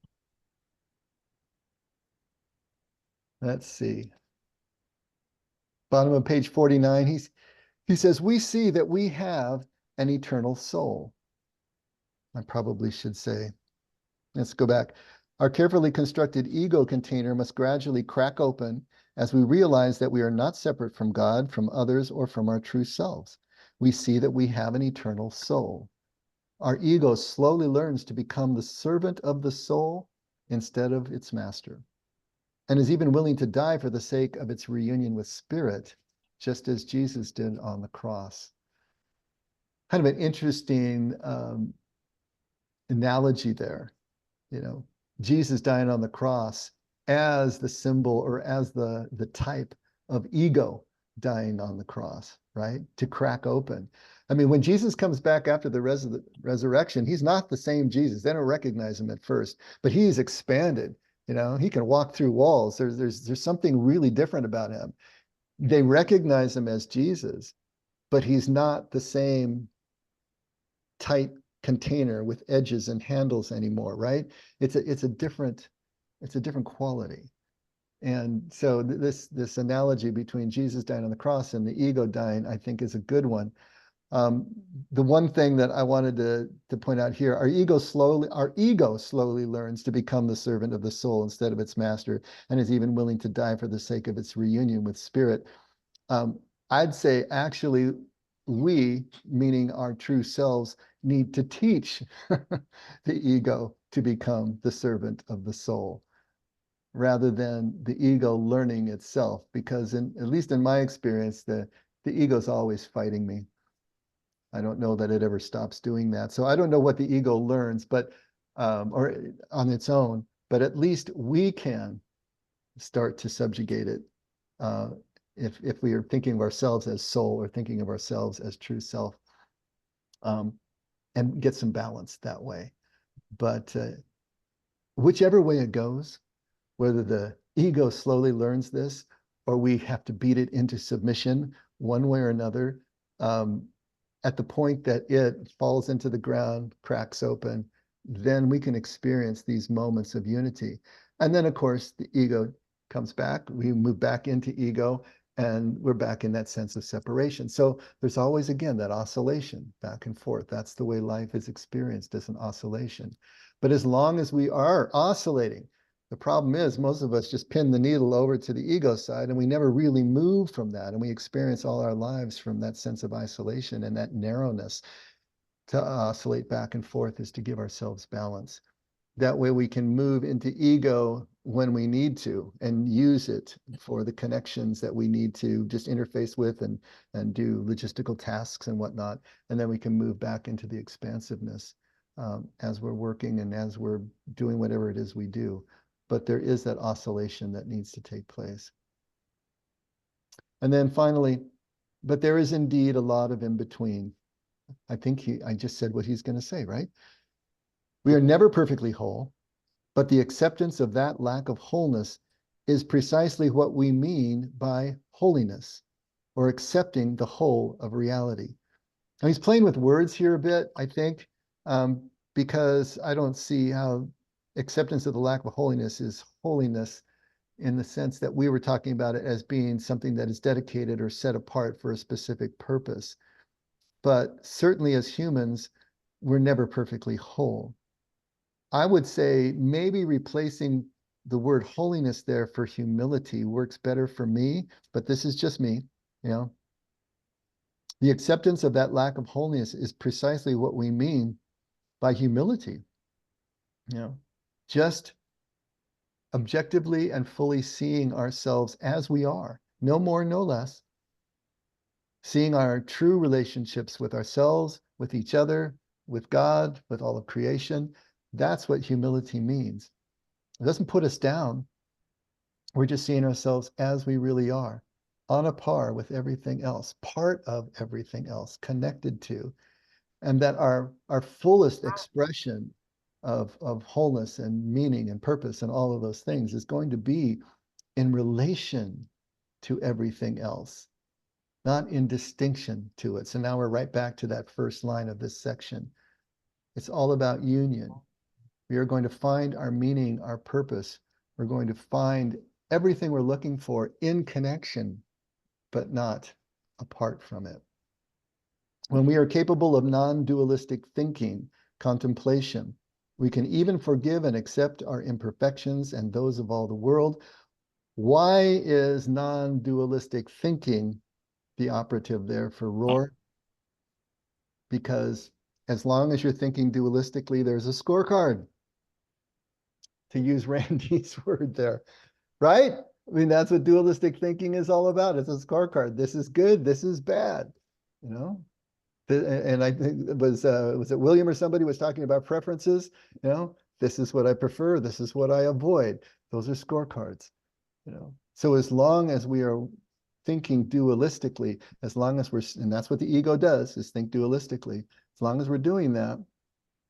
Let's see. Bottom of page 49, he says, we see that we have an eternal soul. I probably should say, let's go back. Our carefully constructed ego container must gradually crack open as we realize that we are not separate from God, from others, or from our true selves. We see that we have an eternal soul. Our ego slowly learns to become the servant of the soul instead of its master, and is even willing to die for the sake of its reunion with spirit, just as Jesus did on the cross. Kind of an interesting analogy there. Jesus dying on the cross as the symbol or as the type of ego dying on the cross, right? To crack open. I mean, when Jesus comes back after the resurrection, he's not the same Jesus. They don't recognize him at first, but he's expanded. He can walk through walls. There's something really different about him. They recognize him as Jesus, but he's not the same tight container with edges and handles anymore, right? It's a different quality. And so this analogy between Jesus dying on the cross and the ego dying, I think, is a good one. The one thing that I wanted to point out here, our ego slowly learns to become the servant of the soul instead of its master, and is even willing to die for the sake of its reunion with spirit. I'd say actually we, meaning our true selves, need to teach the ego to become the servant of the soul, rather than the ego learning itself, because at least in my experience, the ego's always fighting me. I don't know that it ever stops doing that. So I don't know what the ego learns, but or on its own, but at least we can start to subjugate it if we are thinking of ourselves as soul or thinking of ourselves as true self, and get some balance that way. But whichever way it goes, whether the ego slowly learns this or we have to beat it into submission one way or another, at the point that it falls into the ground, cracks open, then we can experience these moments of unity. And then, of course, the ego comes back. We move back into ego, and we're back in that sense of separation. So there's always, again, that oscillation back and forth. That's the way life is experienced, as an oscillation. But as long as we are oscillating, the problem is most of us just pin the needle over to the ego side, and we never really move from that. And we experience all our lives from that sense of isolation and that narrowness. To oscillate back and forth is to give ourselves balance. That way we can move into ego when we need to and use it for the connections that we need to just interface with and do logistical tasks and whatnot. And then we can move back into the expansiveness as we're working and as we're doing whatever it is we do. But there is that oscillation that needs to take place. And then finally, but there is indeed a lot of in between. I think I just said what he's going to say, right? We are never perfectly whole, but the acceptance of that lack of wholeness is precisely what we mean by holiness, or accepting the whole of reality. Now, he's playing with words here a bit, I think, because I don't see how acceptance of the lack of holiness is holiness in the sense that we were talking about it as being something that is dedicated or set apart for a specific purpose. But certainly as humans, we're never perfectly whole. I would say maybe replacing the word holiness there for humility works better for me, but this is just me, you know. The acceptance of that lack of holiness is precisely what we mean by humility, you know, just objectively and fully seeing ourselves as we are, no more, no less. Seeing our true relationships with ourselves, with each other, with God, with all of creation. That's what humility means. It doesn't put us down. We're just seeing ourselves as we really are, on a par with everything else, part of everything else, connected to. And that our fullest expression of wholeness and meaning and purpose and all of those things is going to be in relation to everything else, not in distinction to it. So now we're right back to that first line of this section. It's all about union. We are going to find our meaning, our purpose. We're going to find everything we're looking for in connection, but not apart from it. When we are capable of non-dualistic thinking, contemplation, we can even forgive and accept our imperfections and those of all the world. Why is non-dualistic thinking the operative there for Rohr? Because as long as you're thinking dualistically, there's a scorecard, to use Randy's word there, right? I mean, that's what dualistic thinking is all about. It's a scorecard. This is good. This is bad, you know? And I think it was it William or somebody was talking about preferences, you know? This is what I prefer. This is what I avoid. Those are scorecards, you know? So as long as we are thinking dualistically, as long as we're, and that's what the ego does, is think dualistically. As long as we're doing that,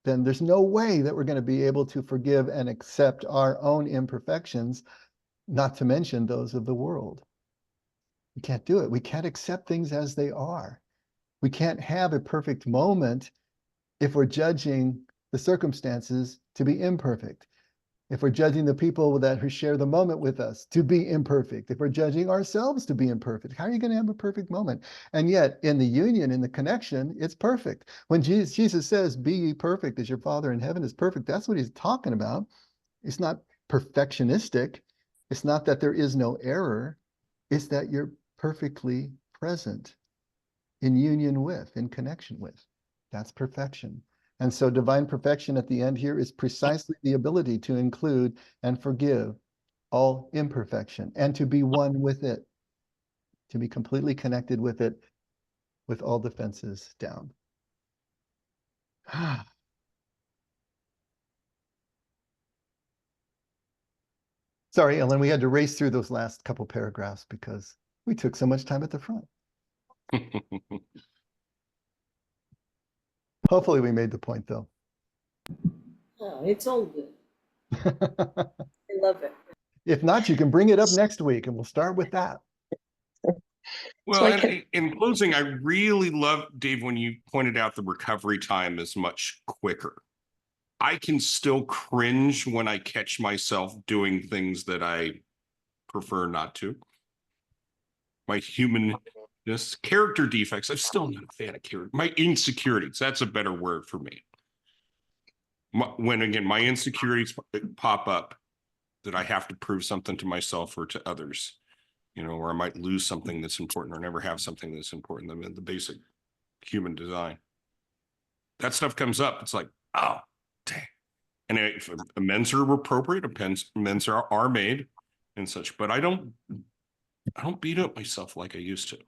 then there's no way that we're going to be able to forgive and accept our own imperfections, not to mention those of the world. We can't do it. We can't accept things as they are. We can't have a perfect moment if we're judging the circumstances to be imperfect. If we're judging the people who share the moment with us to be imperfect, if we're judging ourselves to be imperfect, how are you going to have a perfect moment? And yet in the union, in the connection, it's perfect. When Jesus says, be ye perfect as your Father in heaven is perfect, that's what he's talking about. It's not perfectionistic. It's not that there is no error. It's that you're perfectly present in union with, in connection with. That's perfection. And so divine perfection at the end here is precisely the ability to include and forgive all imperfection and to be one with it, to be completely connected with it, with all defenses down. Sorry, Ellen, we had to race through those last couple paragraphs because we took so much time at the front. Hopefully we made the point though. Oh, it's all good. I love it. If not, you can bring it up next week and we'll start with that. Well, I and can- in closing, I really love, Dave, when you pointed out the recovery time is much quicker. I can still cringe when I catch myself doing things that I prefer not to. My humanness, character defects, I'm still not a fan of character. My insecurities, that's a better word for me. When, again, my insecurities pop up, that I have to prove something to myself or to others, or I might lose something that's important or never have something that's important. I mean, the basic human design. That stuff comes up. It's like, oh, dang. And if amends are appropriate, amends are made and such, but I don't beat up myself like I used to.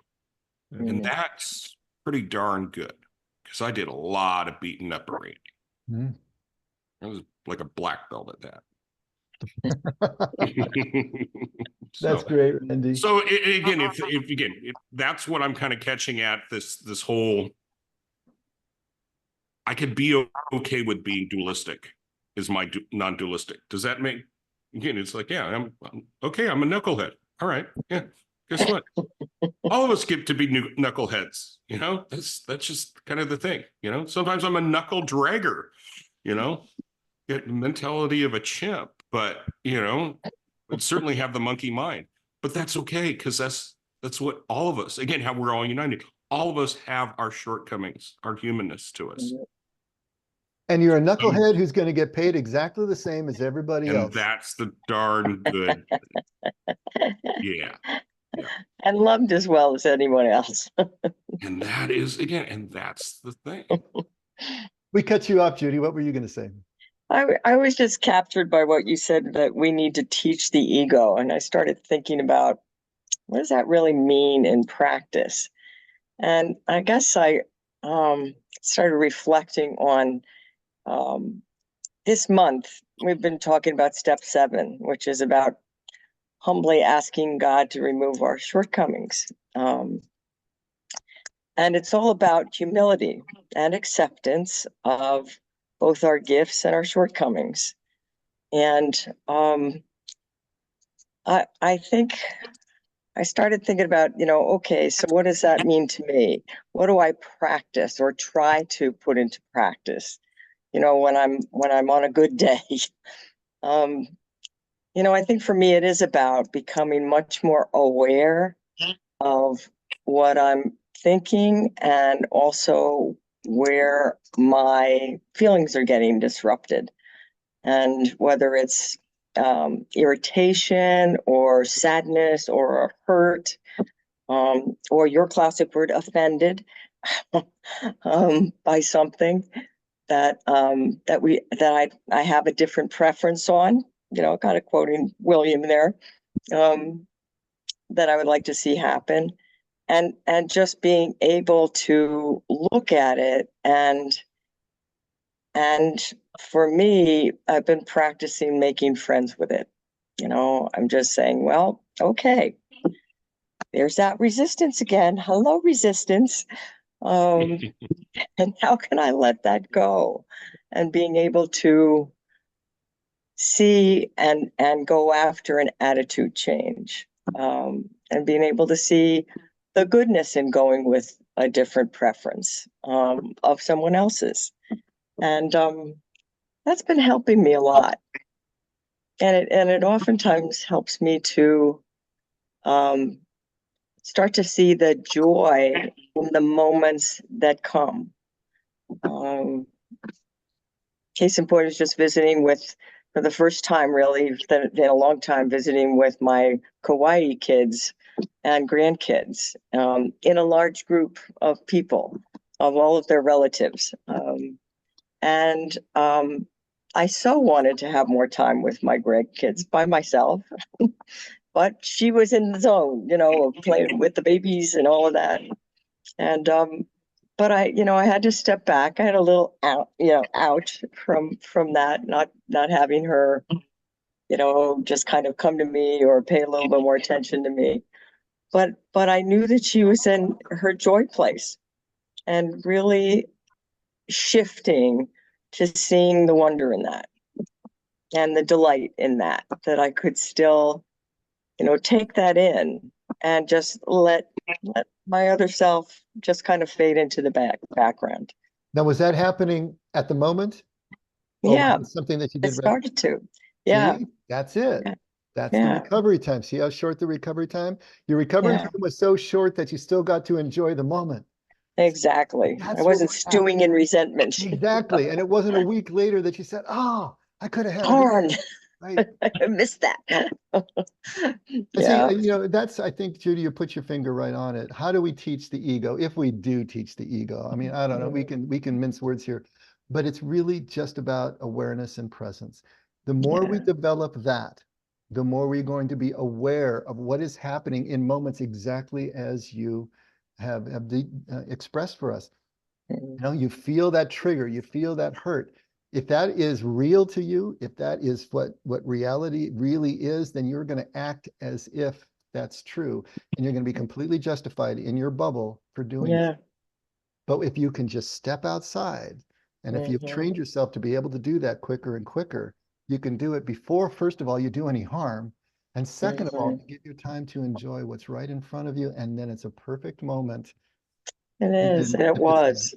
And that's pretty darn good, because I did a lot of beating up already. Mm. I was like a black belt at that. That's great, Randy. So again, if that's what I'm kind of catching at, this whole, I could be okay with being dualistic, is my non-dualistic. Does that make, again, it's like, yeah, I'm okay, I'm a knucklehead. All right, yeah. Guess what? All of us get to be knuckleheads, that's just kind of the thing, sometimes I'm a knuckle dragger, get the mentality of a chimp, but would certainly have the monkey mind. But that's okay, because that's what all of us, again, how we're all united. All of us have our shortcomings, our humanness to us. And you're a knucklehead who's going to get paid exactly the same as everybody And else. that's the darn good. Yeah. And loved as well as anyone else. And that is, again, and that's the thing. We cut you off, Judy. What were you going to say? I was just captured by what you said, that we need to teach the ego. And I started thinking about, what does that really mean in practice? And I guess I started reflecting on this month. We've been talking about step 7, which is about humbly asking God to remove our shortcomings. And it's all about humility and acceptance of both our gifts and our shortcomings. And I think I started thinking about, okay, so what does that mean to me? What do I practice or try to put into practice, when I'm on a good day? I think for me, it is about becoming much more aware of what I'm thinking, and also where my feelings are getting disrupted, and whether it's irritation or sadness or a hurt, or your classic word, offended, by something that I have a different preference on, kind of quoting William there, that I would like to see happen. And just being able to look at it, and for me, I've been practicing making friends with it. I'm just saying, well, okay, there's that resistance again. Hello, resistance. And how can I let that go? And being able to see and go after an attitude change, and being able to see the goodness in going with a different preference of someone else's. And that's been helping me a lot. And it oftentimes helps me to start to see the joy in the moments that come. Case in point is just visiting for the first time, really, in a long time, visiting with my Kauai kids and grandkids, in a large group of people, of all of their relatives. And I so wanted to have more time with my grandkids by myself, but she was in the zone, playing with the babies and all of that. And but I had to step back. I had a little out from that, not having her, just kind of come to me or pay a little bit more attention to me. But I knew that she was in her joy place, and really shifting to seeing the wonder in that. and the delight in that I could still, take that in and just let my other self just kind of fade into the background. Now, was that happening at the moment? Or was Yeah, it something that you it did? started to. Yeah, See, that's it. Yeah. That's the Yeah. recovery time. See how short the recovery time? Your recovery Yeah. time was so short that you still got to enjoy the moment. Exactly. That's I what wasn't was stewing in resentment. Exactly. And it wasn't a week later that you said, oh, I could have had a Darn, good, right? I missed that. And see, Yeah. that's, I think, Judy, you put your finger right on it. How do we teach the ego? If we do teach the ego, I mean, I don't know, we can mince words here, but it's really just about awareness and presence. The more we Yeah. develop that, the more we're going to be aware of what is happening in moments exactly as you have expressed for us. You feel that trigger, you feel that hurt. If that is real to you, if that is what reality really is, then you're going to act as if that's true, and you're going to be completely justified in your bubble for doing Yeah. it. But if you can just step outside, and if you've trained yourself to be able to do that quicker and quicker, you can do it before, first of all, you do any harm, and second of all, you give your time to enjoy what's right in front of you, and then it's a perfect moment. It is, And and it if it's- was.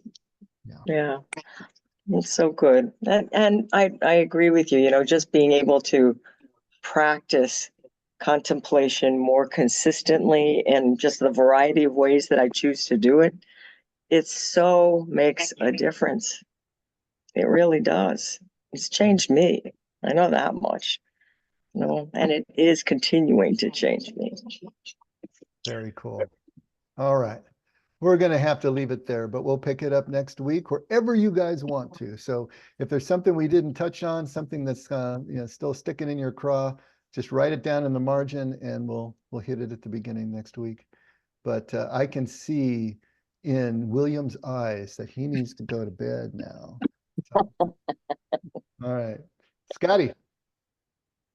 Yeah. Yeah. It's so good. And I agree with you, just being able to practice contemplation more consistently in just the variety of ways that I choose to do it, it so makes a difference. It really does. It's changed me. I know that much. And it is continuing to change me. Very cool. All right. We're going to have to leave it there, but we'll pick it up next week wherever you guys want to. So if there's something we didn't touch on, something that's still sticking in your craw, just write it down in the margin and we'll hit it at the beginning next week. But I can see in William's eyes that he needs to go to bed now. So, all right. Scotty.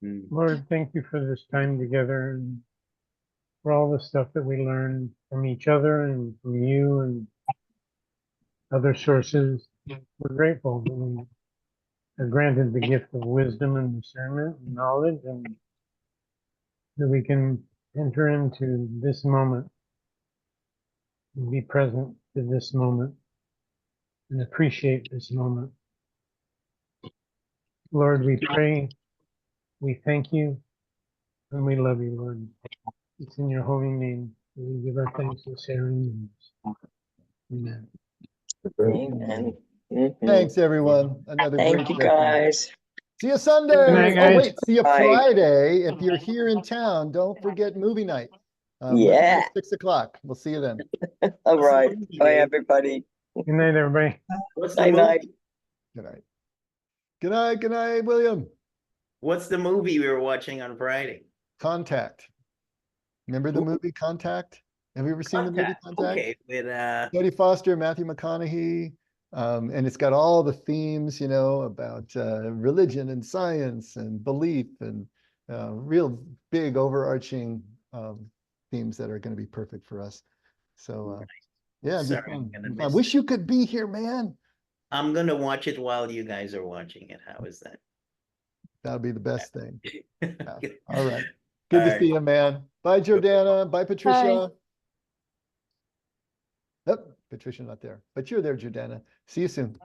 Lord, thank you for this time together and for all the stuff that we learned from each other and from you and other sources. We're grateful that we are granted the gift of wisdom and discernment and knowledge, and that we can enter into this moment and be present to this moment and appreciate this moment. Lord, we pray, we thank you, and we love you, Lord. It's in your holy name that we give our thanks and ceremonies. Amen. Amen. Mhm. Thanks, everyone. Another Thank great you, session. guys. See you Sunday. Good night, Oh, guys. wait, see you Bye. Friday. If you're here in town, don't forget movie night. Yeah. 6 o'clock. We'll see you then. All What's the right. movie, Bye, Dave? everybody. Good night, everybody. What's the Night, night. movie? Good night. Good night. Good night, William. What's the movie we were watching on Friday? Contact. Remember the Ooh. movie Contact? Have you ever seen the movie Contact? Okay, with Jodie Foster, Matthew McConaughey. And it's got all the themes, about religion and science and belief and real big overarching themes that are going to be perfect for us. So, yeah, it'd be sorry, I'm fun. gonna It'd be fun. miss Wish you could be here, man. I'm gonna watch it while you guys are watching it. How is that? That'd be the best thing. Yeah. Okay. All right. Good to All see you, man. Bye, Jordana. Bye, Patricia. Yep, Patricia not there, but you're there, Jordana. See you soon.